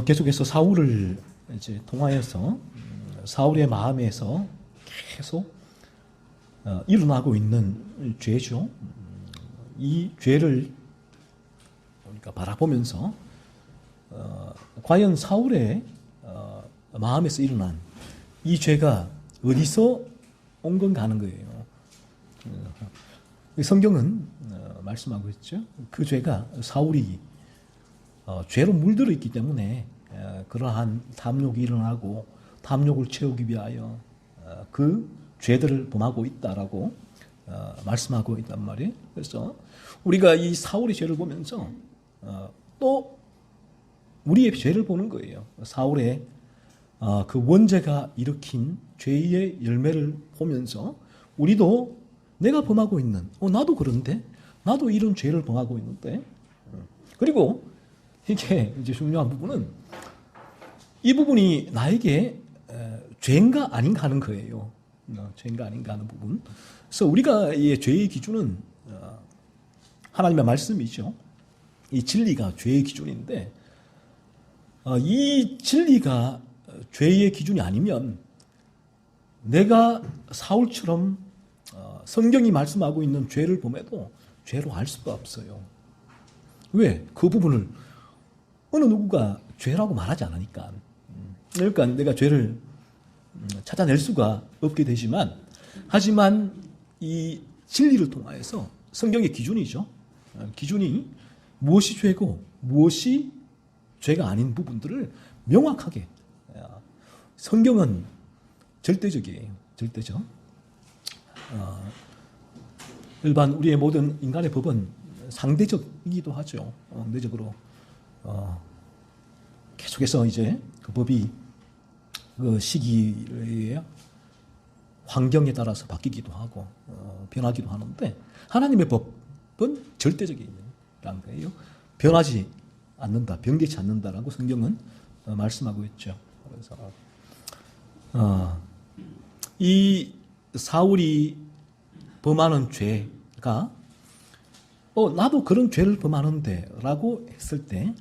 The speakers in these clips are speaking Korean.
계속해서 사울을 이제 통하여서 사울의 마음에서 계속 일어나고 있는 죄죠. 이 죄를 우리가 바라보면서 과연 사울의 마음에서 일어난 이 죄가 어디서 온 건가 하는 거예요. 성경은 말씀하고 있죠. 그 죄가 사울이 죄로 물들어 있기 때문에 그러한 탐욕이 일어나고 탐욕을 채우기 위하여 그 죄들을 범하고 있다라고 말씀하고 있단 말이에요. 그래서 우리가 이 사울의 죄를 보면서 또 우리의 죄를 보는 거예요. 사울의 그 원죄가 일으킨 죄의 열매를 보면서 우리도 내가 범하고 있는 나도 그런데 나도 이런 죄를 범하고 있는데 그리고 이게 이제 중요한 부분은 이 부분이 나에게 죄인가 아닌가 하는 거예요. 죄인가 아닌가 하는 부분. 그래서 우리가 이 죄의 기준은 하나님의 말씀이죠. 이 진리가 죄의 기준인데 이 진리가 죄의 기준이 아니면 내가 사울처럼 성경이 말씀하고 있는 죄를 범해도 죄로 알 수가 없어요. 왜? 그 부분을 어느 누구가 죄라고 말하지 않으니까. 그러니까 내가 죄를 찾아낼 수가 없게 되지만 하지만 이 진리를 통하여서 성경의 기준이죠. 기준이 무엇이 죄고 무엇이 죄가 아닌 부분들을 명확하게 성경은 절대적이에요. 절대적. 일반 우리의 모든 인간의 법은 상대적이기도 하죠. 상대적으로 계속해서 이제 그 법이 그 시기에 환경에 따라서 바뀌기도 하고 변하기도 하는데 하나님의 법은 절대적이라는 거예요. 변하지 않는다, 변개치 않는다라고 성경은 말씀하고 있죠. 그래서 이 사울이 범하는 죄가 나도 그런 죄를 범하는데 라고 했을 때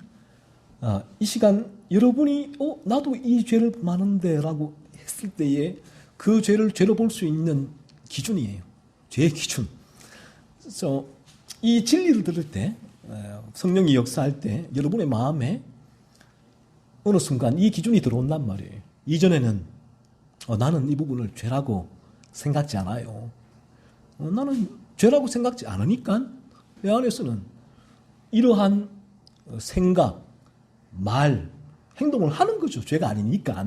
이 시간 여러분이 나도 이 죄를 범하는데 라고 했을 때에 그 죄를 죄로 볼 수 있는 기준이에요. 죄의 기준. 그래서 이 진리를 들을 때 성령이 역사할 때 여러분의 마음에 어느 순간 이 기준이 들어온단 말이에요. 이전에는 나는 이 부분을 죄라고 생각지 않아요. 나는 죄라고 생각지 않으니까 내 안에서는 이러한 생각, 말, 행동을 하는 거죠. 죄가 아니니까.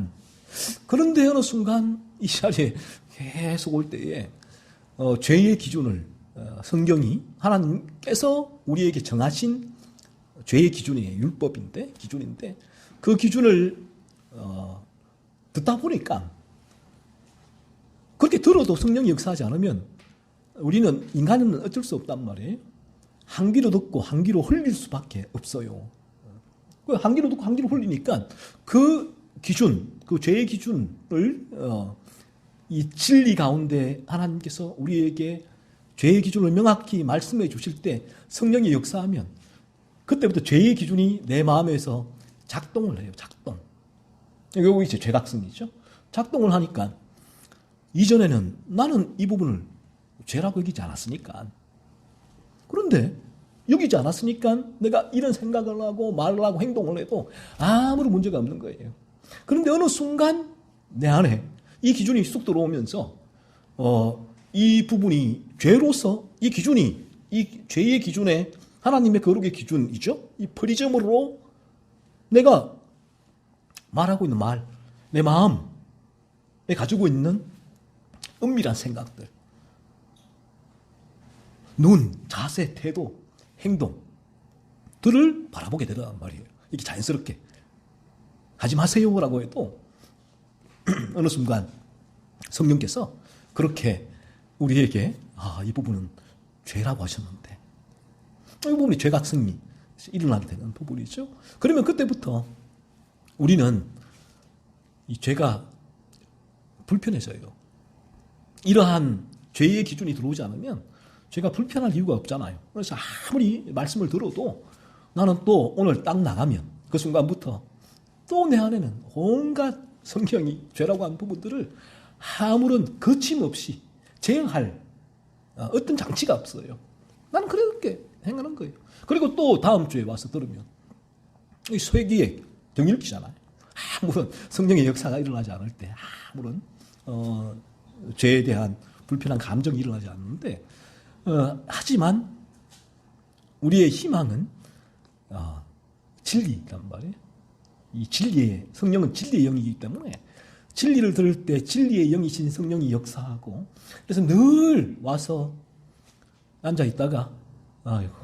그런데 어느 순간 이 자리에 계속 올 때에 죄의 기준을 성경이 하나님께서 우리에게 정하신 죄의 기준이에요. 율법인데 기준인데 그 기준을 듣다 보니까 그렇게 들어도 성령이 역사하지 않으면 우리는 인간은 어쩔 수 없단 말이에요. 한 귀로 듣고 한 귀로 흘릴 수밖에 없어요. 한 귀로 듣고 한 귀로 흘리니까 그 기준, 그 죄의 기준을 이 진리 가운데 하나님께서 우리에게 죄의 기준을 명확히 말씀해 주실 때 성령이 역사하면 그때부터 죄의 기준이 내 마음에서 작동을 해요. 작동. 이게 이제 죄각성이죠. 작동을 하니까 이전에는 나는 이 부분을 죄라고 여기지 않았으니까. 그런데 여기지 않았으니까 내가 이런 생각을 하고 말을 하고 행동을 해도 아무런 문제가 없는 거예요. 그런데 어느 순간 내 안에 이 기준이 쑥 들어오면서 이 부분이 죄로서 이 기준이 이 죄의 기준에 하나님의 거룩의 기준이죠. 이 프리즘으로 내가 말하고 있는 말, 내 마음에 가지고 있는 은밀한 생각들, 눈, 자세, 태도, 행동들을 바라보게 되란 말이에요. 이렇게 자연스럽게 하지 마세요라고 해도 어느 순간 성령께서 그렇게 우리에게 이 부분은 죄라고 하셨는데 이 부분이 죄각성이 일어나게 되는 부분이죠. 그러면 그때부터 우리는 이 죄가 불편해져요. 이러한 죄의 기준이 들어오지 않으면 죄가 불편할 이유가 없잖아요. 그래서 아무리 말씀을 들어도 나는 또 오늘 딱 나가면 그 순간부터 또 내 안에는 온갖 성경이 죄라고 하는 부분들을 아무런 거침없이 제어할 어떤 장치가 없어요. 나는 그렇게 행하는 거예요. 그리고 또 다음 주에 와서 들으면 이 쇠기의 정일기잖아요. 아무런 성령의 역사가 일어나지 않을 때 아무런 죄에 대한 불편한 감정이 일어나지 않는데 하지만 우리의 희망은 진리란 말이에요. 이 진리의 성령은 진리의 영이기 때문에 진리를 들을 때 진리의 영이신 성령이 역사하고 그래서 늘 와서 앉아 있다가 아이고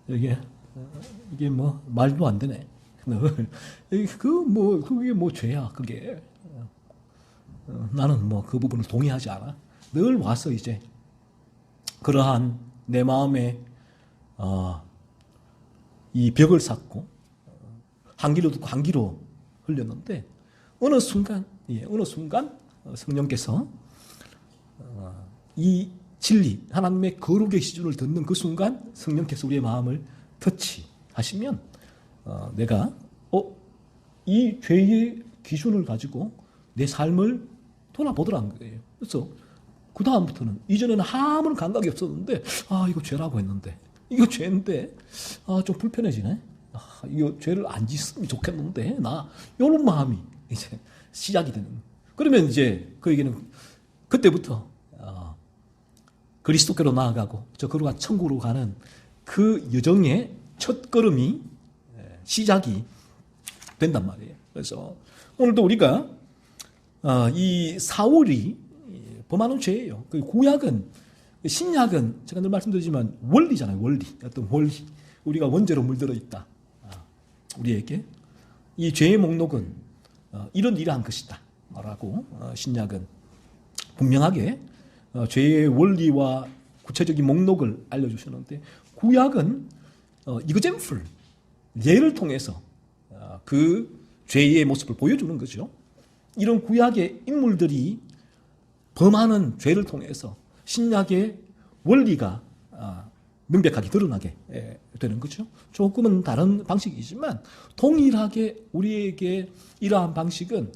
이게 뭐 말도 안 되네. 그게 뭐 죄야 그게. 나는 뭐 그 부분을 동의하지 않아. 늘 와서 이제 그러한 내 마음에 이 벽을 쌓고 한기로 듣고 한기로 흘렸는데 어느 순간 성령께서 이 진리 하나님의 거룩의 시준을 듣는 그 순간 성령께서 우리의 마음을 터치하시면 내가 이 죄의 기준을 가지고 내 삶을 돌아보더라는 거예요. 그래서 그 다음부터는 이전에는 아무런 감각이 없었는데 이거 죄라고 했는데 이거 죄인데 좀 불편해지네. 이거 죄를 안 짓으면 좋겠는데 이런 마음이 이제 시작이 되는. 그러면 이제 그에게는 그때부터 그리스도께로 나아가고 저 거룩한 천국으로 가는 그 여정의 첫 걸음이 시작이 된단 말이에요. 그래서 오늘도 우리가 이 사울이 범하는 죄예요. 그 구약은 신약은 제가 늘 말씀드리지만 원리잖아요. 어떤 원리. 우리가 원죄로 물들어 있다. 우리에게 이 죄의 목록은 이러한 것이다. 라고 신약은 분명하게 죄의 원리와 구체적인 목록을 알려주셨는데 구약은 이그잼플 예를 통해서 그 죄의 모습을 보여주는 거죠. 이런 구약의 인물들이 범하는 죄를 통해서 신약의 원리가 명백하게 드러나게 되는 거죠. 조금은 다른 방식이지만 동일하게 우리에게 이러한 방식은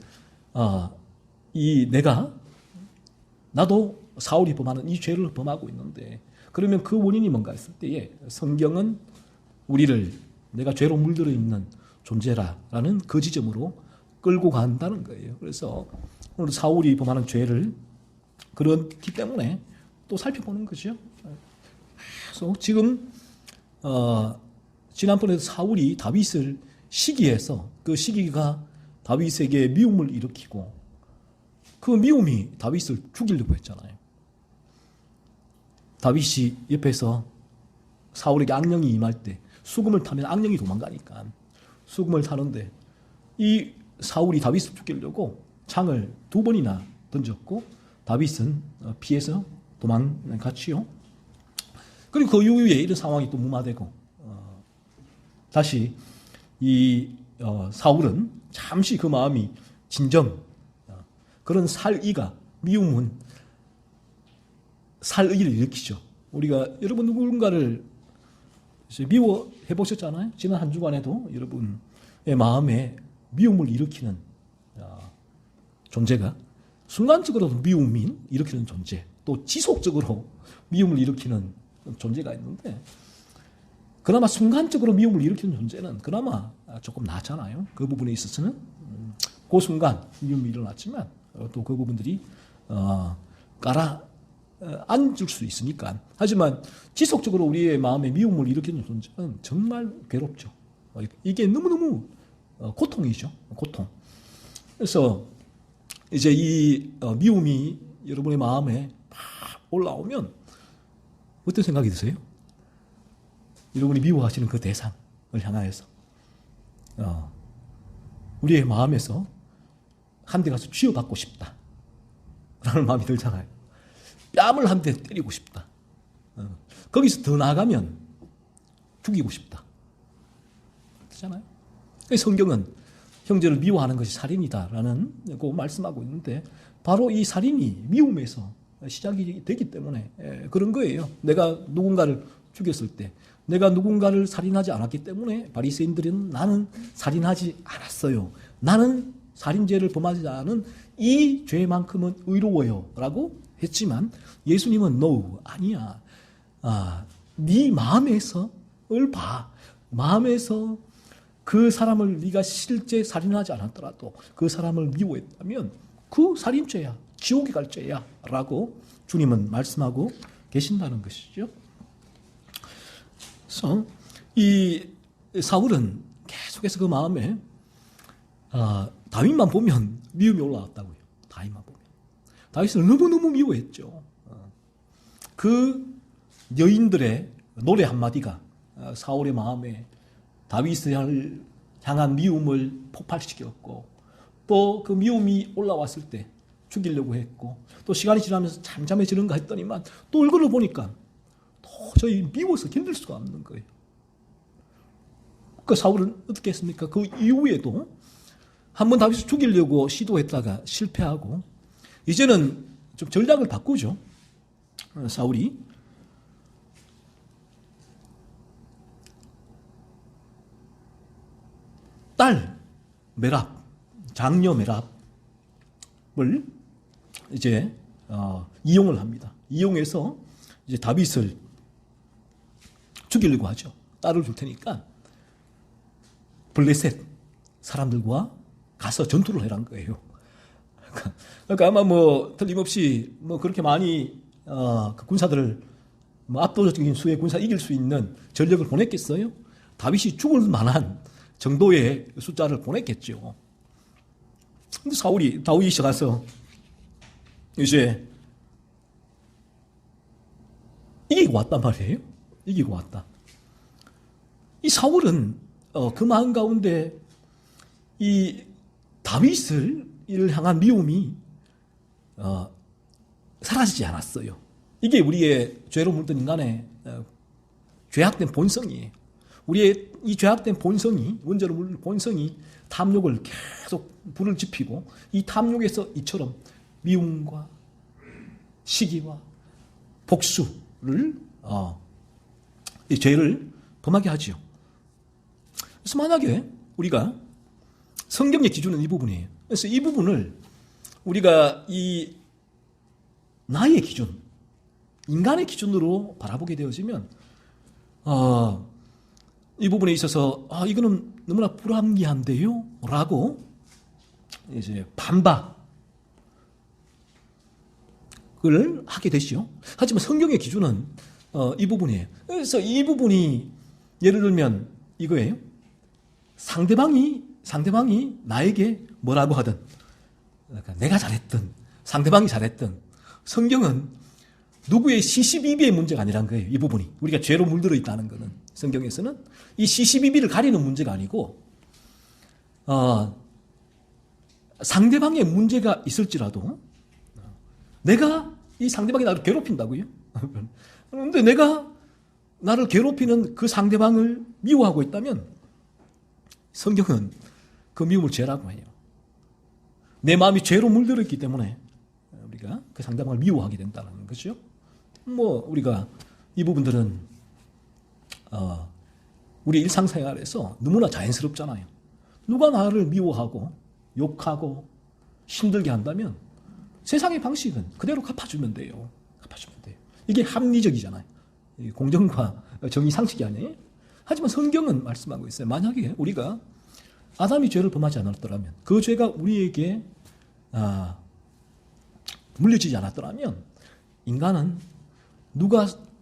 나도 사울이 범하는 이 죄를 범하고 있는데 그러면 그 원인이 뭔가 했을 때에 성경은 우리를 내가 죄로 물들어 있는 존재라는 그 지점으로 끌고 간다는 거예요. 그래서 오늘 사울이 범하는 죄를 그렇기 때문에 또 살펴보는 거죠. 그래서 지금 지난번에 사울이 다윗을 시기해서 그 시기가 다윗에게 미움을 일으키고 그 미움이 다윗을 죽이려고 했잖아요. 다윗이 옆에서 사울에게 악령이 임할 때 수금을 타면 악령이 도망가니까 수금을 타는데 이 사울이 다윗을 죽이려고 창을 2번이나 던졌고 다윗은 피해서 도망갔지요. 그리고 그 이후에 이런 상황이 또 무마되고 다시 이 사울은 잠시 그 마음이 진정 그런 살이가 미움은 살의를 일으키죠. 우리가 여러분 누군가를 미워해 보셨잖아요. 지난 한 주간에도 여러분의 마음에 미움을 일으키는 존재가 순간적으로도 미움이 일으키는 존재, 또 지속적으로 미움을 일으키는 존재가 있는데 그나마 순간적으로 미움을 일으키는 존재는 그나마 조금 낫잖아요. 그 부분에 있어서는 그 순간 미움이 일어났지만 또 그 부분들이 앉을 수 있으니까. 하지만 지속적으로 우리의 마음에 미움을 일으키는 존재는 정말 괴롭죠. 이게 너무너무 고통이죠. 고통. 그래서 이제 이 미움이 여러분의 마음에 막 올라오면 어떤 생각이 드세요? 여러분이 미워하시는 그 대상을 향하여서 우리의 마음에서 한 대 가서 쥐어받고 싶다 라는 마음이 들잖아요. 뺨을 한 대 때리고 싶다. 거기서 더 나아가면 죽이고 싶다. 그렇잖아요. 성경은 형제를 미워하는 것이 살인이다라는 거 말씀하고 있는데 바로 이 살인이 미움에서 시작이 되기 때문에 그런 거예요. 내가 누군가를 죽였을 때 내가 누군가를 살인하지 않았기 때문에 바리새인들은 나는 살인하지 않았어요. 나는 살인죄를 범하지 않은 이 죄만큼은 의로워요. 라고 했지만 예수님은 no, 아니야. 네 마음에서 을 봐. 마음에서 그 사람을 네가 실제 살인하지 않았더라도 그 사람을 미워했다면 그 살인죄야. 지옥에 갈 죄야. 라고 주님은 말씀하고 계신다는 것이죠. 그래서 이 사울은 계속해서 그 마음에 다윗만 보면 미움이 올라왔다고요. 다윗만 보면. 다윗을 너무너무 미워했죠. 그 여인들의 노래 한마디가 사울의 마음에 다윗을 향한 미움을 폭발시켰고 또 그 미움이 올라왔을 때 죽이려고 했고 또 시간이 지나면서 잠잠해지는가 했더니만 또 얼굴을 보니까 도저히 미워서 견딜 수가 없는 거예요. 그 사울은 어떻게 했습니까? 그 이후에도 한번 다윗을 죽이려고 시도했다가 실패하고 이제는 좀 전략을 바꾸죠. 사울이 딸 메랍, 장녀 메랍을 이제 이용을 합니다. 이용해서 이제 다윗을 죽이려고 하죠. 딸을 줄 테니까 블레셋 사람들과 가서 전투를 해란 거예요. 그러니까 아마 뭐 틀림없이 뭐 그렇게 많이 그 군사들을 뭐 압도적인 수의 군사 이길 수 있는 전력을 보냈겠어요? 다윗이 죽을 만한 정도의 숫자를 보냈겠죠. 근데 다윗이 가서 이제 이기고 왔단 말이에요. 이기고 왔다. 이 사울은 그 마음 가운데 이 다윗을 향한 미움이 사라지지 않았어요. 이게 우리의 죄로 물든 인간의 죄악된 본성이에요. 우리의 이 죄악된 본성이, 원죄로 물든 본성이 탐욕을 계속 불을 지피고 이 탐욕에서 이처럼 미움과 시기와 복수를 이 죄를 범하게 하지요. 그래서 만약에 우리가 성경의 기준은 이 부분이에요. 그래서 이 부분을 우리가 이 나의 기준, 인간의 기준으로 바라보게 되어지면 이 부분에 있어서 이거는 너무나 불합리한데요? 라고 이제 반박을 하게 되시죠. 하지만 성경의 기준은 이 부분이에요. 그래서 이 부분이 예를 들면 이거예요. 상대방이 나에게 뭐라고 하든 그러니까 내가 잘했든 상대방이 잘했든 성경은 누구의 시시비비의 문제가 아니란 거예요. 이 부분이. 우리가 죄로 물들어 있다는 것은 성경에서는 이 시시비비를 가리는 문제가 아니고 상대방의 문제가 있을지라도 내가 이 상대방이 나를 괴롭힌다고요? 그런데 내가 나를 괴롭히는 그 상대방을 미워하고 있다면 성경은 그 미움을 죄라고 해요. 내 마음이 죄로 물들어 있기 때문에 우리가 그 상대방을 미워하게 된다는 거죠. 뭐 우리가 이 부분들은 우리 일상생활에서 너무나 자연스럽잖아요. 누가 나를 미워하고 욕하고 힘들게 한다면 세상의 방식은 그대로 갚아주면 돼요. 갚아주면 돼요. 이게 합리적이잖아요. 공정과 정의 상식이 아니에요. 하지만 성경은 말씀하고 있어요. 만약에 우리가 아담이 죄를 범하지 않았더라면 그 죄가 우리에게 물려지지 않았더라면 인간은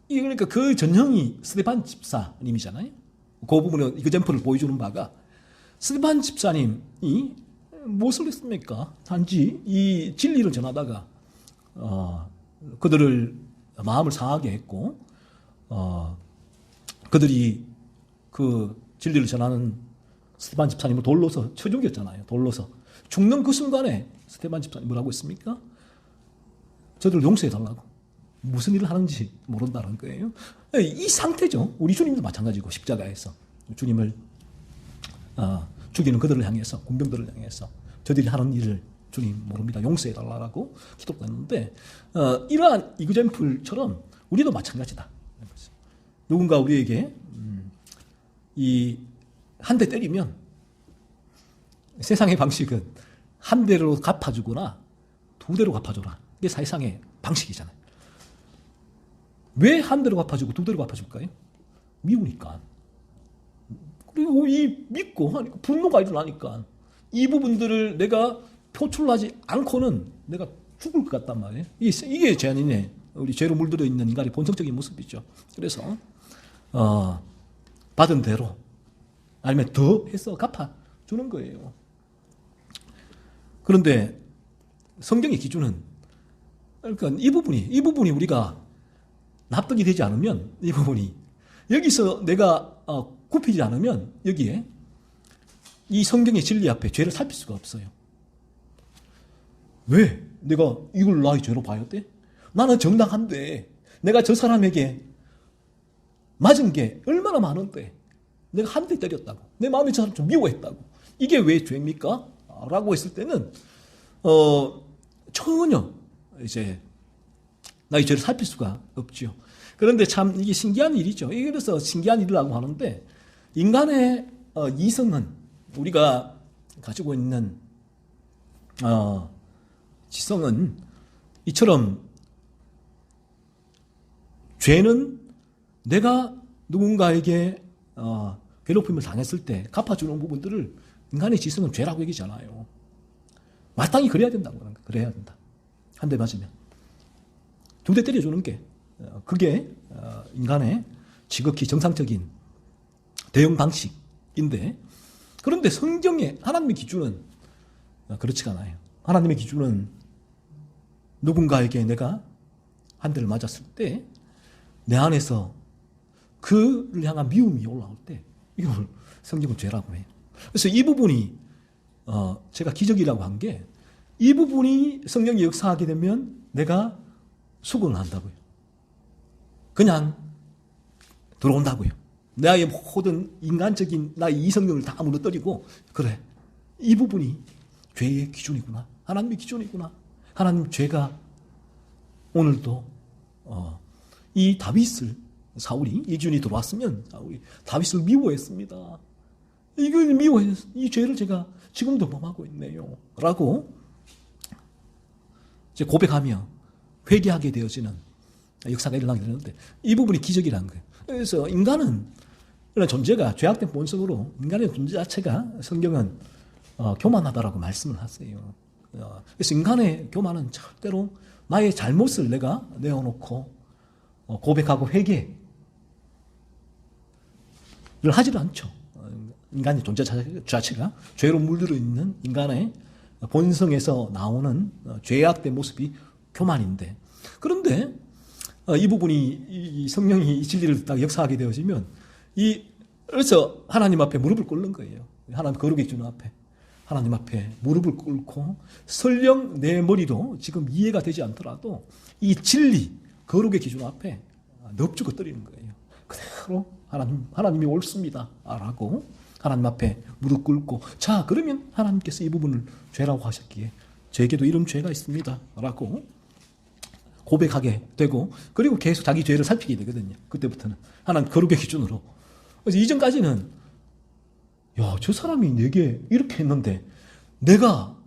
그러니까 그 전형이 스데반 집사님이잖아요. 그 부분은 이그젠플을 보여주는 바가 스데반 집사님이 무엇을 했습니까? 단지 이 진리를 전하다가 그들을 마음을 상하게 했고 그들이 그 진리를 전하는 스데반 집사님을 돌로서 쳐 죽였잖아요. 돌로서 죽는 그 순간에 스데반 집사님 뭐라고 했습니까? 저들을 용서해달라고. 무슨 일을 하는지 모른다는 거예요. 이 상태죠. 우리 주님도 마찬가지고 십자가에서 주님을 죽이는 그들을 향해서 군병들을 향해서 저들이 하는 일을 주님 모릅니다. 용서해달라고 기도했는데 이러한 이그젠플처럼 우리도 마찬가지다. 누군가 우리에게 이 한 대 때리면 세상의 방식은 한 대로 갚아주거나 두 대로 갚아줘라. 이게 세상의 방식이잖아요. 왜 한 대로 갚아주고 두 대로 갚아줄까요? 미우니까. 그리고 이 믿고 하니까 분노가 일어나니까 이 부분들을 내가 표출하지 않고는 내가 죽을 것 같단 말이에요. 이게 죄인의 우리 죄로 물들어 있는 인간의 본성적인 모습이죠. 그래서 받은 대로 아니면 더 해서 갚아주는 거예요. 그런데 성경의 기준은 그러니까 이 부분이 우리가 납득이 되지 않으면 이 부분이 여기서 내가 굽히지 않으면 여기에 이 성경의 진리 앞에 죄를 살필 수가 없어요. 왜? 내가 이걸 나의 죄로 봐야 돼? 나는 정당한데 내가 저 사람에게 맞은 게 얼마나 많은데 내가 한 대 때렸다고 내 마음이 저 사람 좀 미워했다고 이게 왜 죄입니까? 라고 했을 때는 전혀 이제 나의 죄를 살필 수가 없죠. 그런데 참 이게 신기한 일이죠. 그래서 신기한 일이라고 하는데 인간의 이성은 우리가 가지고 있는 지성은 이처럼 죄는 내가 누군가에게 괴롭힘을 당했을 때 갚아주는 부분들을 인간의 지성은 죄라고 얘기잖아요. 마땅히 그래야 된다고 하는 거예요. 그래야 된다. 한 대 맞으면. 두 대 때려주는 게 그게 인간의 지극히 정상적인 대응 방식인데 그런데 성경의 하나님의 기준은 그렇지가 않아요. 하나님의 기준은 누군가에게 내가 한 대를 맞았을 때 내 안에서 그를 향한 미움이 올라올 때 이걸 성경은 죄라고 해요. 그래서 이 부분이 제가 기적이라고 한 게 이 부분이 성령이 역사하게 되면 내가 수긍을 한다고요. 그냥 들어온다고요. 나의 모든 인간적인 나의 이성력을 다 무너뜨리고 그래 이 부분이 죄의 기준이구나. 하나님의 기준이구나. 하나님 죄가 오늘도 이 다윗을 사울이 이 기준이 들어왔으면 사울이 다윗을 미워했습니다. 이걸 미워해서 이 죄를 제가 지금도 범하고 있네요. 라고 이제 고백하며 회개하게 되어지는 역사가 일어나게 되는데 이 부분이 기적이라는 거예요. 그래서 인간은 이런 존재가 죄악된 본성으로 인간의 존재 자체가 성경은 교만하다라고 말씀을 하세요. 그래서 인간의 교만은 절대로 나의 잘못을 내가 내어놓고 고백하고 회개를 하지를 않죠. 인간의 존재 자체가 죄로 물들어 있는 인간의 본성에서 나오는 죄악된 모습이 교만인데 그런데 이 부분이 이 성령이 이 진리를 딱 역사하게 되어지면 그래서 하나님 앞에 무릎을 꿇는 거예요. 하나님 거룩의 기준 앞에 하나님 앞에 무릎을 꿇고 설령 내 머리로 지금 이해가 되지 않더라도 이 진리 거룩의 기준 앞에 넙죽어 떨리는 거예요. 그대로 하나님이 옳습니다 라고 하나님 앞에 무릎 꿇고 자 그러면 하나님께서 이 부분을 죄라고 하셨기에 저에게도 이런 죄가 있습니다 라고 고백하게 되고 그리고 계속 자기 죄를 살피게 되거든요. 그때부터는 하나님 거룩의 기준으로. 그래서 이전까지는 저 사람이 내게 이렇게 했는데 내가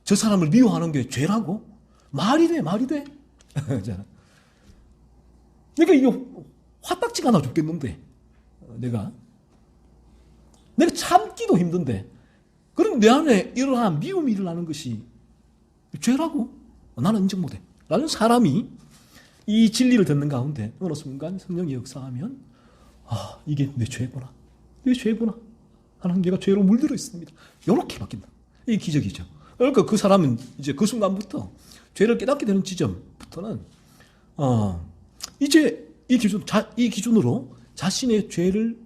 저 사람을 미워하는 게 죄라고? 말이 돼? 내가 이거 화딱지가 나 죽겠는데 내가 참기도 힘든데 그럼 내 안에 이러한 미움이 일어나는 것이 죄라고? 나는 인정 못해 라는 사람이 이 진리를 듣는 가운데 어느 순간 성령이 역사하면 이게 내 죄구나 하나님 내가 죄로 물들어 있습니다 이렇게 바뀐다. 이게 기적이죠. 그러니까 그 사람은 이제 그 순간부터 죄를 깨닫게 되는 지점부터는 이제 이 기준으로 자신의 죄를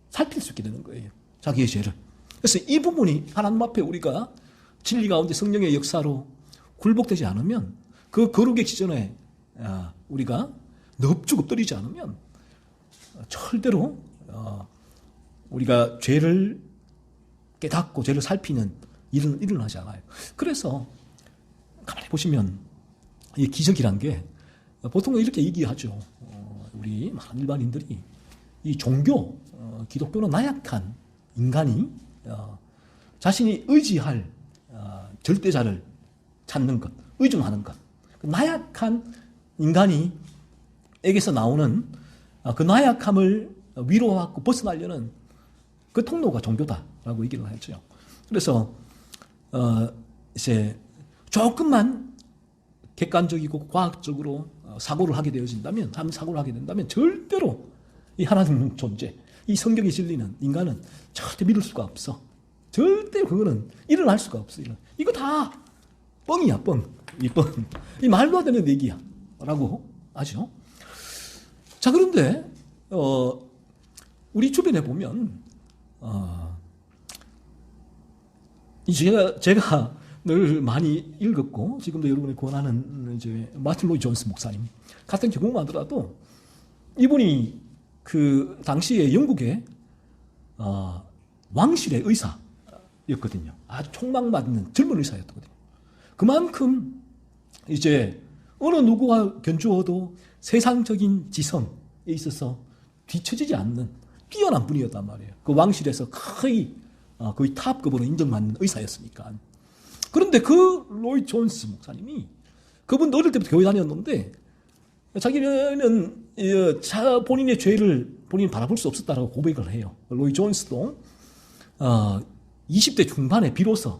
살필 수 있게 되는 거예요. 자기의 죄를. 그래서 이 부분이 하나님 앞에 우리가 진리 가운데 성령의 역사로 굴복되지 않으면 그 거룩의 기준에 우리가 넙죽 엎드리지 않으면 절대로 우리가 죄를 깨닫고 죄를 살피는 일은 일어나지 않아요. 그래서 가만히 보시면 이 기적이란 게 보통은 이렇게 얘기하죠. 우리 많은 일반인들이 이 종교, 기독교는 나약한 인간이 자신이 의지할 절대자를 찾는 것, 의존하는 것. 나약한 인간이 에게서 나오는 그 나약함을 위로하고 벗어나려는 그 통로가 종교다라고 얘기를 하죠. 그래서 이제 조금만 객관적이고 과학적으로 사고를 하게 되어진다면, 사고를 하게 된다면 절대로 이 하나님 존재, 이 성경이 진리는 인간은 절대 믿을 수가 없어. 절대 그거는 일어날 수가 없어. 이거 다 뻥이야, 뻥. 이 뻥. 이 말도 안 되는 얘기야. 라고 하죠. 자, 그런데, 우리 주변에 보면, 제가 늘 많이 읽었고, 지금도 여러분이 권하는 이제 마틴 로이드 존스 목사님 같은 경우만 하더라도, 이분이 그 당시에 영국의 왕실의 의사였거든요. 아주 촉망받는 젊은 의사였거든요. 그만큼 이제 어느 누구와 견주어도 세상적인 지성에 있어서 뒤처지지 않는 뛰어난 분이었단 말이에요. 그 왕실에서 거의 탑급으로 인정받는 의사였으니까. 그런데 그 로이 존스 목사님이, 그분도 어릴 때부터 교회 다녔는데 자기는 본인의 죄를 본인이 바라볼 수 없었다라고 고백을 해요. 로이 존스도 20대 중반에 비로소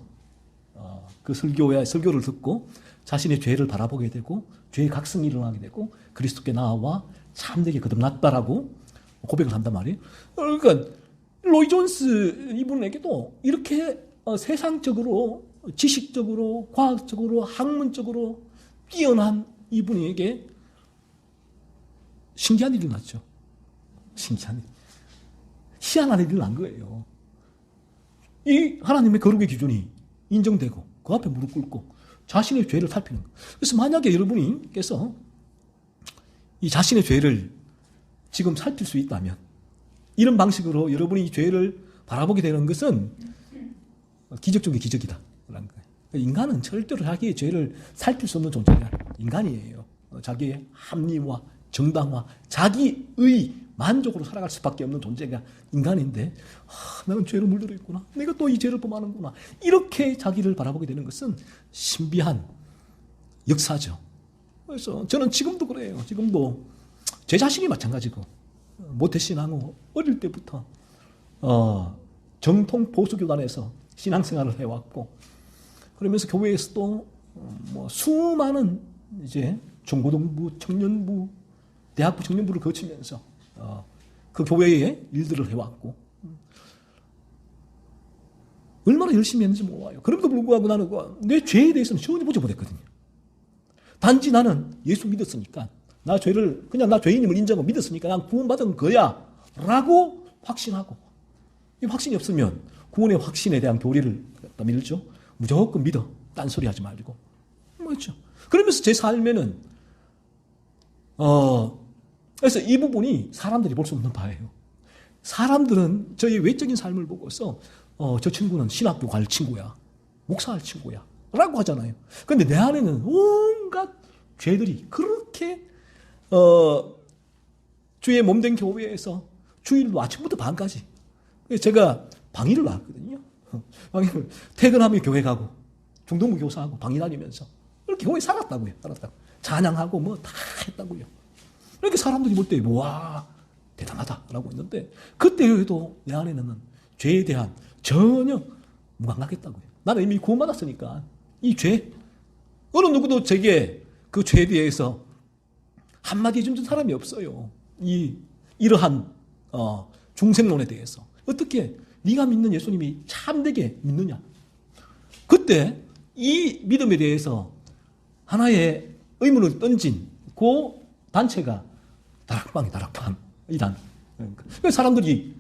그 설교를 듣고 자신의 죄를 바라보게 되고 죄의 각성이 일어나게 되고 그리스도께 나와 참되게 거듭났다라고 고백을 한단 말이에요. 그러니까 로이 존스 이분에게도 이렇게 세상적으로, 지식적으로, 과학적으로, 학문적으로 뛰어난 이분에게 신기한 일이 났죠. 신기한 일. 희한한 일이 난 거예요. 이 하나님의 거룩의 기준이 인정되고 그 앞에 무릎 꿇고 자신의 죄를 살피는 거예요. 그래서 만약에 여러분께서 이 자신의 죄를 지금 살필 수 있다면, 이런 방식으로 여러분이 이 죄를 바라보게 되는 것은 기적 중의 기적이다. 인간은 절대로 자기의 죄를 살필 수 없는 존재가 인간이에요. 자기의 합리화, 정당화, 자기의 만족으로 살아갈 수밖에 없는 존재가 인간인데, 나는 죄로 물들어 있구나, 내가 또 이 죄를 범하는구나, 이렇게 자기를 바라보게 되는 것은 신비한 역사죠. 그래서 저는 지금도 그래요. 지금도 제 자신이 마찬가지고, 모태신앙후 어릴 때부터 정통 보수교단에서 신앙생활을 해왔고, 그러면서 교회에서도 수많은 이제 중고등부, 청년부, 대학부 청년부를 거치면서 그 교회의 일들을 해왔고, 얼마나 열심히 했는지 몰라요. 그럼에도 불구하고 나는 내 죄에 대해서는 전혀 보지 못했거든요. 단지 나는 예수 믿었으니까, 나 죄인임을 인정하고 믿었으니까 난 구원받은 거야 라고 확신하고, 이 확신이 없으면 구원의 확신에 대한 교리를 믿죠. 무조건 믿어, 딴소리 하지 말고. 뭐죠? 그러면서 제 삶에는 그래서 이 부분이 사람들이 볼 수 없는 바예요. 사람들은 저의 외적인 삶을 보고서 저 친구는 신학교 갈 친구야, 목사할 친구야 라고 하잖아요. 그런데 내 안에는 온갖 죄들이 그렇게 주의 몸된 교회에서 주일로 아침부터 밤까지, 제가 방위를 나왔거든요. 퇴근하면 교회 가고 중동부 교사하고 방위 다니면서 이렇게 교회 살았다고요. 찬양하고 뭐 다 했다고요. 이렇게 사람들이 볼 때 와, 대단하다라고 했는데, 그때에도 내 안에는 죄에 대한 전혀 무감각했다고요. 나는 이미 구원받았으니까 이 죄, 어느 누구도 제게 그 죄에 대해서 한마디 해준 사람이 없어요. 이러한 중생론에 대해서 어떻게 네가 믿는 예수님이 참되게 믿느냐. 그때 이 믿음에 대해서 하나의 의문을 던진 그 단체가 다락방이란. 사람들이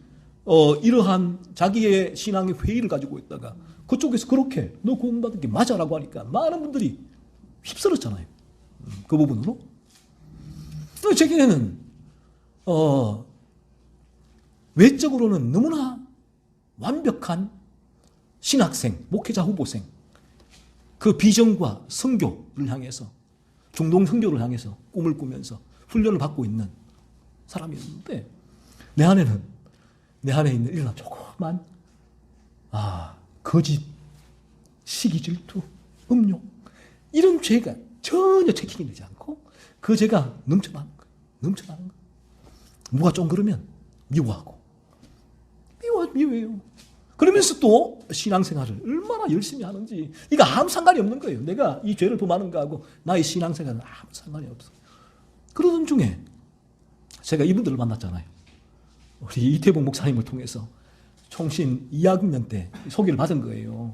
이러한 자기의 신앙의 회의를 가지고 있다가 그쪽에서 그렇게 너 구원받은 게 맞아라고 하니까 많은 분들이 휩쓸었잖아요. 그 부분으로. 제게는 외적으로는 너무나 완벽한 신학생, 목회자 후보생, 그 비전과 선교를 향해서, 중동 선교를 향해서 꿈을 꾸면서 훈련을 받고 있는 사람이었는데, 내 안에 있는 이런 조그만 거짓, 시기, 질투, 음욕 이런 죄가 전혀 체킹이 되지 않고 그 죄가 넘쳐나는 거예요. 누가 좀 그러면 미워하고 미워해요. 그러면서 또 신앙생활을 얼마나 열심히 하는지 이거 아무 상관이 없는 거예요. 내가 이 죄를 범하는 거하고 나의 신앙생활은 아무 상관이 없어. 그러던 중에 제가 이분들을 만났잖아요. 우리 이태봉 목사님을 통해서 총신 2학년 때 소개를 받은 거예요.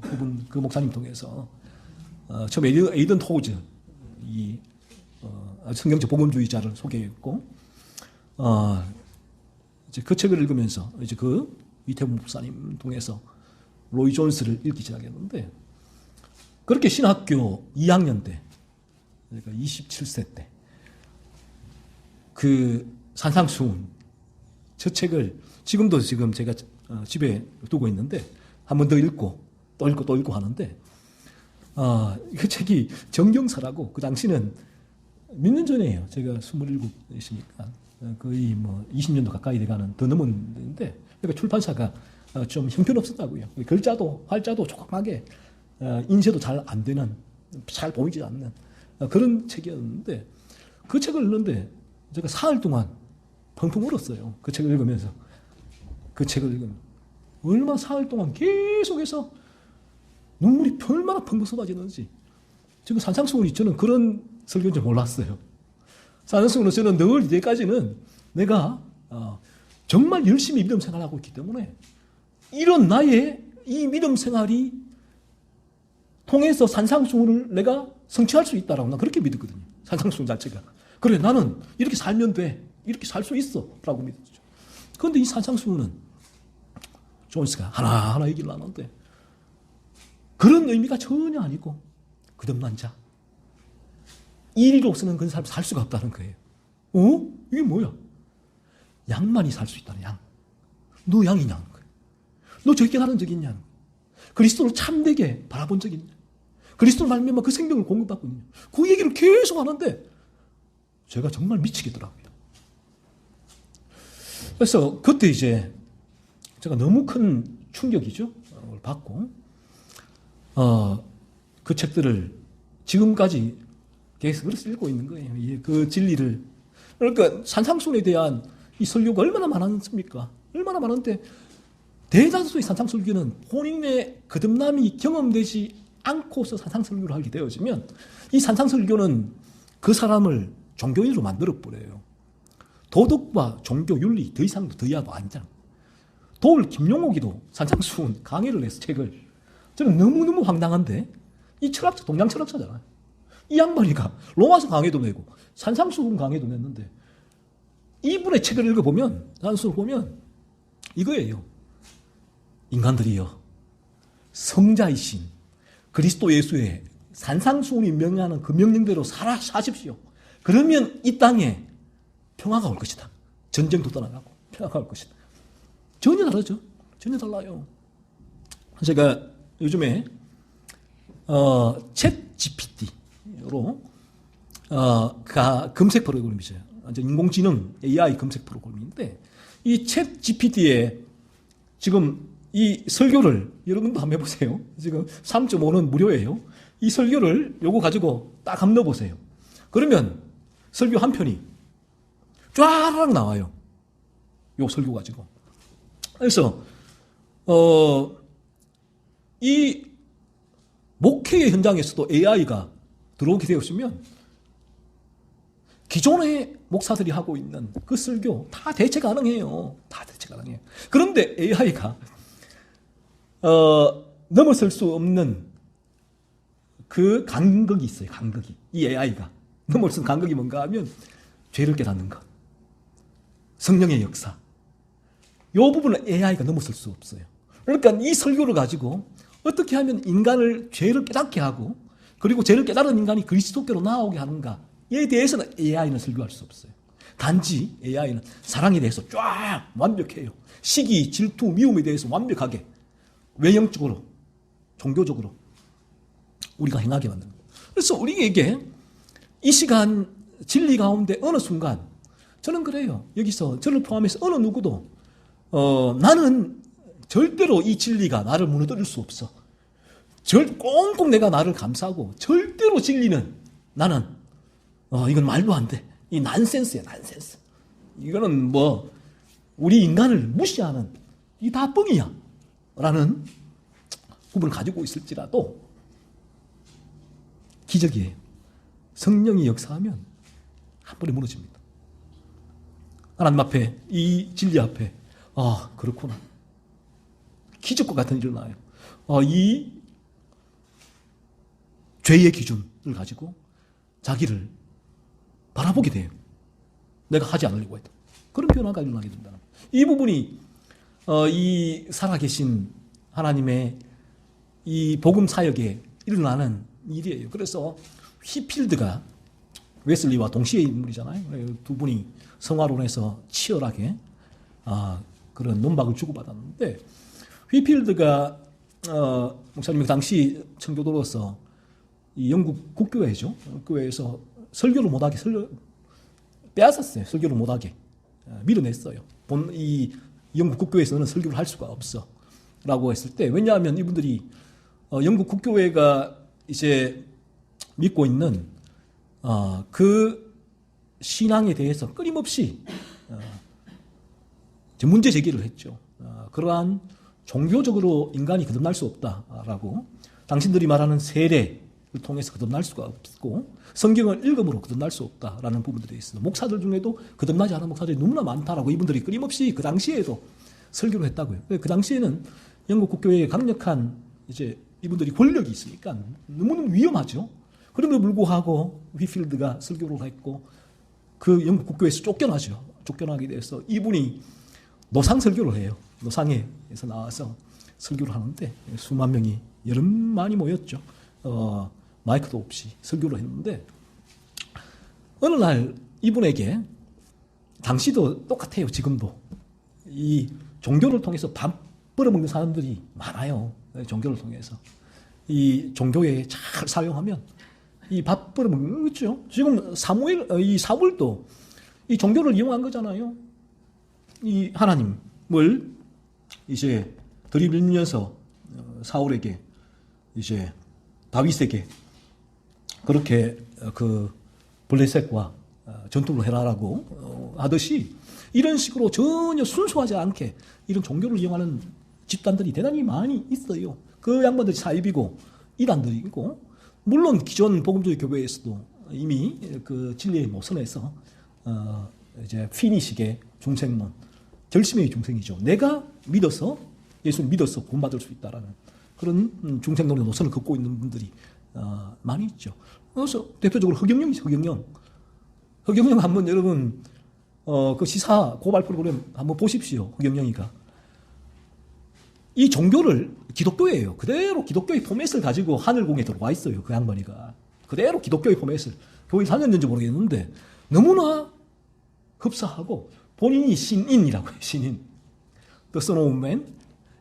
그 목사님 통해서 처음에 에이든 토우즈 이 성경적 복음주의자를 소개했고 이제 그 책을 읽으면서 이제 그 이태봉 목사님 통해서 로이 존스를 읽기 시작했는데 그렇게 신학교 2학년 때 그러니까 27세 때 그 산상수훈 저 책을 지금 제가 집에 두고 있는데 한 번 더 읽고 또 읽고 하는데 그 책이 정경서라고 그 당시는 몇 년 전이에요. 제가 27이시니까 거의 뭐 20년도 가까이 돼가는 더 넘었는데 그러니까 출판사가 좀 형편없었다고요. 글자도 활자도 조그맣게 인쇄도 잘 안 되는 잘 보이지 않는 그런 책이었는데 그 책을 읽는데 제가 사흘 동안 펑펑 울었어요. 그 책을 읽으면서 얼마나 사흘 동안 계속해서 눈물이 얼마나 펑펑 쏟아지는지 지금 산상수훈이 저는 그런 설교인 줄 몰랐어요. 산상수훈은 저는 늘 이제까지는 내가 정말 열심히 믿음 생활하고 있기 때문에 이런 나의 이 믿음 생활이 통해서 산상수훈을 내가 성취할 수 있다라고 난 그렇게 믿었거든요. 산상수훈 자체가. 그래 나는 이렇게 살면 돼. 이렇게 살 수 있어 라고 믿었죠. 그런데 이 산상수훈은 존스가 하나하나 얘기를 하는데 그런 의미가 전혀 아니고 거듭난 자 일로서는 그런 사람이 살 수가 없다는 거예요. 이게 뭐야? 양만이 살 수 있다는 양. 너 양이냐는 거예요. 너 저렇게 사는 적이 있냐는 거예요. 그리스도를 참되게 바라본 적이 있냐. 그리스도를 말미암아 그 생명을 공급받고 있냐. 그 얘기를 계속 하는데 제가 정말 미치겠더라고요. 그래서 그때 이제 제가 너무 큰 충격이죠. 받고 그 책들을 지금까지 계속 읽고 있는 거예요. 그 진리를. 그러니까 산상수훈에 대한 이 설교가 얼마나 많았습니까? 얼마나 많은데 대다수의 산상설교는 본인의 거듭남이 경험되지 않고서 산상설교를 하게 되어지면 이 산상설교는 그 사람을 종교인으로 만들어버려요. 도덕과 종교, 윤리 더 이상도 더 이하도 아니잖아. 도울 김용옥이도 산상수훈 강의를 해서 책을 저는 너무너무 황당한데 이 철학자, 동양 철학자잖아요. 이 양반이가 로마서 강의도 내고 산상수훈 강의도 냈는데 이분의 책을 읽어보면 산상수훈을 보면 이거예요. 인간들이여 성자이신 그리스도 예수의 산상수훈이 명령하는 그 명령대로 사십시오. 그러면 이 땅에 평화가 올 것이다. 전쟁도 떠나가고 평화가 올 것이다. 전혀 다르죠. 전혀 달라요. 제가 요즘에 챗 GPT로 검색 프로그램이죠. 인공지능 AI 검색 프로그램인데 이 챗 GPT에 지금 이 설교를 여러분도 한번 해보세요. 지금 3.5는 무료예요. 이 설교를 요거 가지고 딱 한번 넣어보세요. 그러면 설교 한 편이 쫙 나와요. 요 설교 가지고. 그래서 이 목회의 현장에서도 AI가 들어오게 되었으면 기존의 목사들이 하고 있는 그 설교 다 대체 가능해요. 다 대체 가능해요. 그런데 AI가 넘어설 수 없는 그 간극이 있어요. 간극이. 이 AI가 넘어설 수 없는 간극이 뭔가 하면 죄를 깨닫는 것. 성령의 역사. 이 부분은 AI가 넘어설 수 없어요. 그러니까 이 설교를 가지고 어떻게 하면 인간을 죄를 깨닫게 하고 그리고 죄를 깨달은 인간이 그리스도께로 나아오게 하는가에 대해서는 AI는 설교할 수 없어요. 단지 AI는 사랑에 대해서 쫙 완벽해요. 시기, 질투, 미움에 대해서 완벽하게 외형적으로, 종교적으로 우리가 행하게 만드는 거예요. 그래서 우리에게 이 시간 진리 가운데 어느 순간 저는 그래요. 여기서 저를 포함해서 어느 누구도 나는 절대로 이 진리가 나를 무너뜨릴 수 없어. 꽁꽁 내가 나를 감싸고 절대로 진리는 나는 이건 말도 안 돼. 이 난센스야, 난센스. 이거는 뭐 우리 인간을 무시하는 이 다 뻥이야 라는 부분을 가지고 있을지라도 기적이에요. 성령이 역사하면 한 번에 무너집니다. 하나님 앞에, 이 진리 앞에 그렇구나. 기적과 같은 일이 일어나요. 이 죄의 기준을 가지고 자기를 바라보게 돼요. 내가 하지 않으려고 했다. 그런 변화가 일어나게 된다. 이 부분이 이 살아계신 하나님의 이 복음 사역에 일어나는 일이에요. 그래서 휘필드가 웨슬리와 동시에 인물이잖아요. 두 분이 성화론에서 치열하게 그런 논박을 주고받았는데, 휘필드가 목사님 당시 청교도로서 이 영국 국교회죠. 교회에서 설교를 못하게 빼앗았어요. 설교를 못하게 밀어냈어요. 이 영국 국교회에서는 설교를 할 수가 없어 라고 했을 때, 왜냐하면 이분들이 영국 국교회가 이제 믿고 있는 그 신앙에 대해서 끊임없이 문제 제기를 했죠. 그러한 종교적으로 인간이 거듭날 수 없다라고, 당신들이 말하는 세례를 통해서 거듭날 수가 없고 성경을 읽음으로 거듭날 수 없다라는 부분들이 있어요. 목사들 중에도 거듭나지 않은 목사들이 너무나 많다라고 이분들이 끊임없이 그 당시에도 설교를 했다고요. 그 당시에는 영국 국교회에 강력한 이제 이분들이 권력이 있으니까 너무너무 위험하죠. 그럼에도 불구하고 휘필드가 설교를 했고 그 영국 국교에서 쫓겨나죠. 쫓겨나게 돼서 이분이 노상 설교를 해요. 노상에서 나와서 설교를 하는데 수만 명이 여름만이 모였죠. 마이크도 없이 설교를 했는데, 어느 날 이분에게, 당시도 똑같아요. 지금도 이 종교를 통해서 밥 벌어먹는 사람들이 많아요. 종교를 통해서 이 종교에 잘 사용하면 이 밥 벌어먹는 거죠. 지금 사울도 이 종교를 이용한 거잖아요. 이 하나님을 이제 들이밀면서 사울에게, 이제 다윗에게 그렇게 그 블레셋과 전투를 해라라고 하듯이, 이런 식으로 전혀 순수하지 않게 이런 종교를 이용하는 집단들이 대단히 많이 있어요. 그 양반들이 사입이고 이단들이고, 물론 기존 복음주의 교회에서도 이미 그 진리의 노선에서 이제 피니식의 중생론, 결심의 중생이죠. 내가 믿어서, 예수를 믿어서 구원받을 수 있다라는 그런 중생론의 노선을 걷고 있는 분들이 많이 있죠. 그래서 대표적으로 허경영이죠. 허경영 한번 여러분 그 시사 고발 프로그램 한번 보십시오. 허경영이가 이 종교를, 기독교예요. 그대로 기독교의 포맷을 가지고 하늘궁에 들어와 있어요. 그 양반이가 그대로 기독교의 포맷을, 교회 4년인지 모르겠는데 너무나 흡사하고, 본인이 신인이라고 해요. 신인, The Son of Man,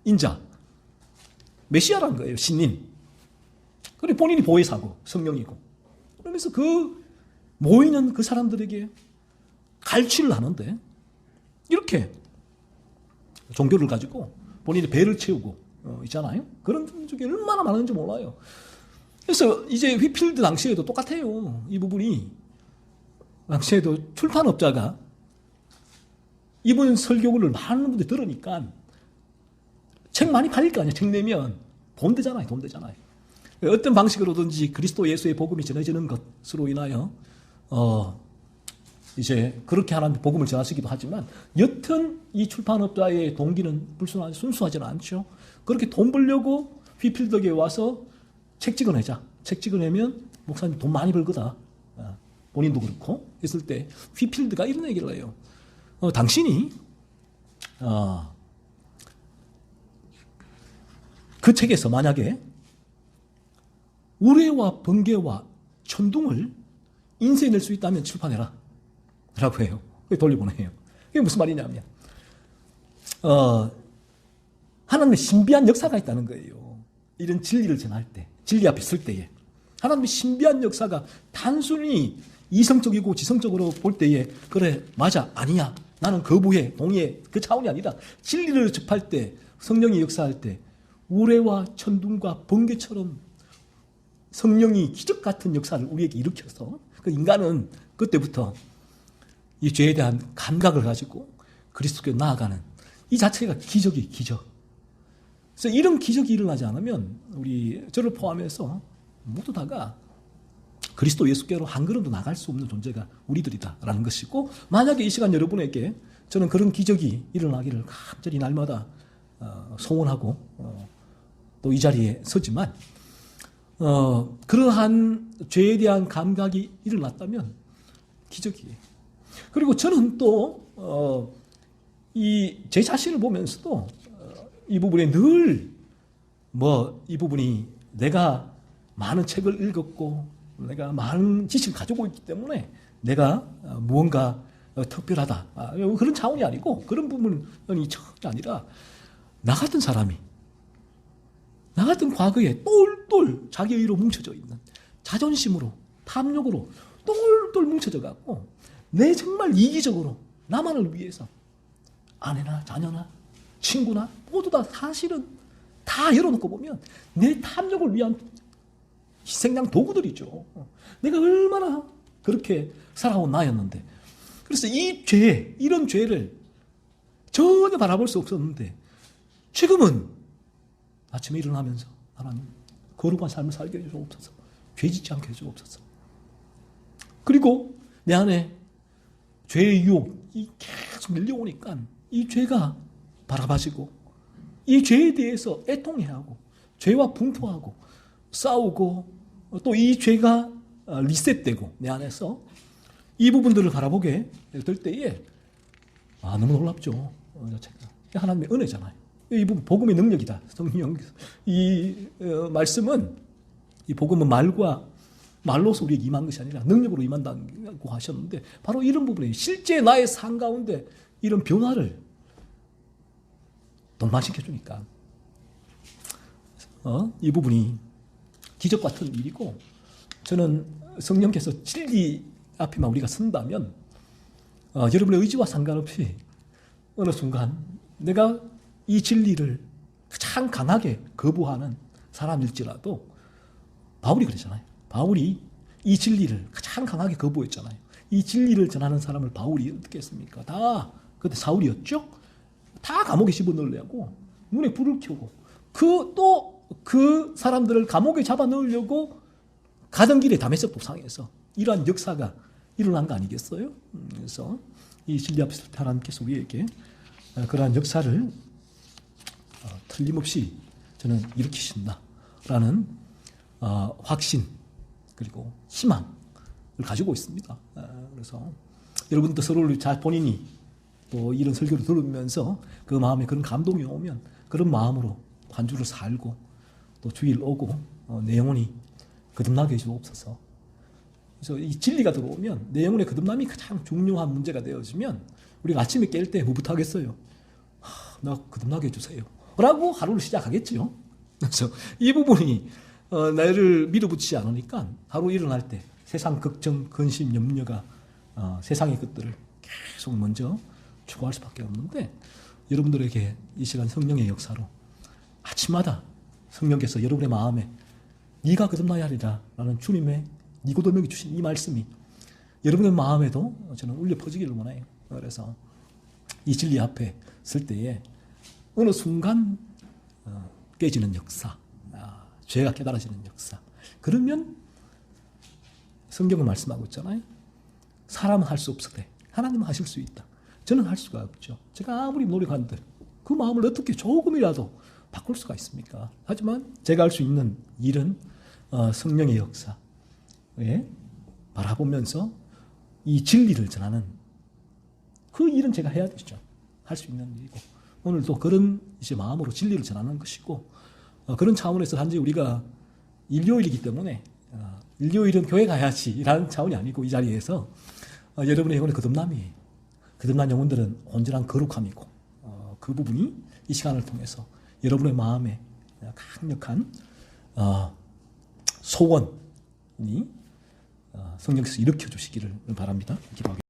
인자, 메시아라는 거예요. 신인. 그리고 본인이 보혜사고 성령이고, 그러면서 그 모이는 그 사람들에게 갈취를 하는데, 이렇게 종교를 가지고 본인의 배를 채우고 있잖아요. 그런 분들이 얼마나 많은지 몰라요. 그래서 이제 휘필드 당시에도 똑같아요. 이 부분이 당시에도 출판업자가 이분 설교를 많은 분들이 들으니까 책 많이 팔릴 거 아니에요. 책 내면 돈 되잖아요. 돈 되잖아요. 어떤 방식으로든지 그리스도 예수의 복음이 전해지는 것으로 인하여 이제 그렇게 하나님 복음을 전하시기도 하지만, 여튼 이 출판업자의 동기는 순수하지는 않죠. 그렇게 돈 벌려고 휘필드에게 와서 책 찍어내자. 책 찍어내면 목사님 돈 많이 벌 거다. 본인도 그렇고 했을 때 휘필드가 이런 얘기를 해요. 당신이 그 책에서 만약에 우레와 번개와 천둥을 인쇄해낼 수 있다면 출판해라 라고 해요. 돌려보내요. 이게 무슨 말이냐면 하나님의 신비한 역사가 있다는 거예요. 이런 진리를 전할 때, 진리 앞에 설 때에 하나님의 신비한 역사가 단순히 이성적이고 지성적으로 볼 때에 그래 맞아 아니야 나는 거부해, 동의해. 그 차원이 아니라 진리를 접할 때, 성령이 역사할 때 우레와 천둥과 번개처럼 성령이 기적 같은 역사를 우리에게 일으켜서 그 인간은 그때부터 이 죄에 대한 감각을 가지고 그리스도께 나아가는 이 자체가 기적이 기적. 그래서 이런 기적이 일어나지 않으면 우리 저를 포함해서 모두 다가 그리스도 예수께로 한 걸음도 나갈 수 없는 존재가 우리들이다라는 것이고, 만약에 이 시간 여러분에게 저는 그런 기적이 일어나기를 간절히 날마다 소원하고 또 이 자리에 서지만 그러한 죄에 대한 감각이 일어났다면 기적이에요. 그리고 저는 또 이 제 자신을 보면서도 이 부분에 늘 이 부분이 내가 많은 책을 읽었고 내가 많은 지식을 가지고 있기 때문에 내가 무언가 특별하다 그런 차원이 아니고, 그런 부분이 전혀 아니라 나 같은 사람이 나 같은 과거에 똘똘 자기 의로 뭉쳐져 있는 자존심으로 탐욕으로 똘똘 뭉쳐져 갖고 내 정말 이기적으로 나만을 위해서 아내나 자녀나 친구나 모두 다 사실은 다 열어놓고 보면 내 탐욕을 위한 희생양 도구들이죠. 내가 얼마나 그렇게 살아온 나였는데, 그래서 이 죄, 이런 죄를 전혀 바라볼 수 없었는데 지금은 아침에 일어나면서 하나님 거룩한 삶을 살게 해주옵소서, 죄 짓지 않게 해주옵소서. 그리고 내 안에 죄의 유혹이 계속 밀려오니까 이 죄가 바라봐지고 이 죄에 대해서 애통해야 하고 죄와 분투하고 싸우고 또 이 죄가 리셋되고 내 안에서 이 부분들을 바라보게 될 때에 너무 놀랍죠. 하나님의 은혜잖아요. 이 부분 복음의 능력이다. 성령 이 말씀은, 이 복음은 말로서 우리에게 임한 것이 아니라 능력으로 임한다고 하셨는데, 바로 이런 부분에 실제 나의 삶 가운데 이런 변화를 동반시켜주니까 이 부분이 기적 같은 일이고, 저는 성령께서 진리 앞에만 우리가 선다면 여러분의 의지와 상관없이 어느 순간 내가 이 진리를 가장 강하게 거부하는 사람일지라도, 바울이 그러잖아요. 바울이 이 진리를 가장 강하게 거부했잖아요. 이 진리를 전하는 사람을 바울이 어떻게 했습니까? 다 그때 사울이었죠? 다 감옥에 집어넣으려고 눈에 불을 켜고 그 사람들을 감옥에 잡아넣으려고 가던 길에 다메섹 도상에서 이러한 역사가 일어난 거 아니겠어요? 그래서 이 진리 앞에서 하나님께서 우리에게 그러한 역사를 틀림없이 저는 일으키신다라는 확신 그리고 희망을 가지고 있습니다. 그래서 여러분도 서로를 본인이 또 이런 설교를 들으면서 그 마음에 그런 감동이 오면 그런 마음으로 한 주를 살고 또 주일 오고 내 영혼이 거듭나게 해주옵소서. 그래서 이 진리가 들어오면 내 영혼의 거듭남이 가장 중요한 문제가 되어지면 우리가 아침에 깰 때 뭐부터 하겠어요? 나 거듭나게 해주세요 라고 하루를 시작하겠죠. 그래서 이 부분이 나를 밀어붙이지 않으니까 하루 일어날 때 세상 걱정, 근심, 염려가 세상의 것들을 계속 먼저 추구할 수밖에 없는데, 여러분들에게 이 시간 성령의 역사로 아침마다 성령께서 여러분의 마음에 네가 거듭나야 하리라 라는 주님의 니고데모에게 주신 이 말씀이 여러분의 마음에도 저는 울려 퍼지기를 원해요. 그래서 이 진리 앞에 설 때에 어느 순간 깨지는 역사, 죄가 깨달아지는 역사. 그러면 성경은 말씀하고 있잖아요. 사람은 할 수 없으되 하나님은 하실 수 있다. 저는 할 수가 없죠. 제가 아무리 노력한들 그 마음을 어떻게 조금이라도 바꿀 수가 있습니까? 하지만 제가 할 수 있는 일은 성령의 역사에 바라보면서 이 진리를 전하는 그 일은 제가 해야 되죠. 할 수 있는 일이고, 오늘도 그런 이제 마음으로 진리를 전하는 것이고, 그런 차원에서 단지 우리가 일요일이기 때문에 일요일은 교회 가야지라는 차원이 아니고, 이 자리에서 여러분의 영혼의 거듭난 영혼들은 온전한 거룩함이고, 그 부분이 이 시간을 통해서 여러분의 마음에 강력한 소원이 성령께서 일으켜 주시기를 바랍니다. 기도하겠습니다.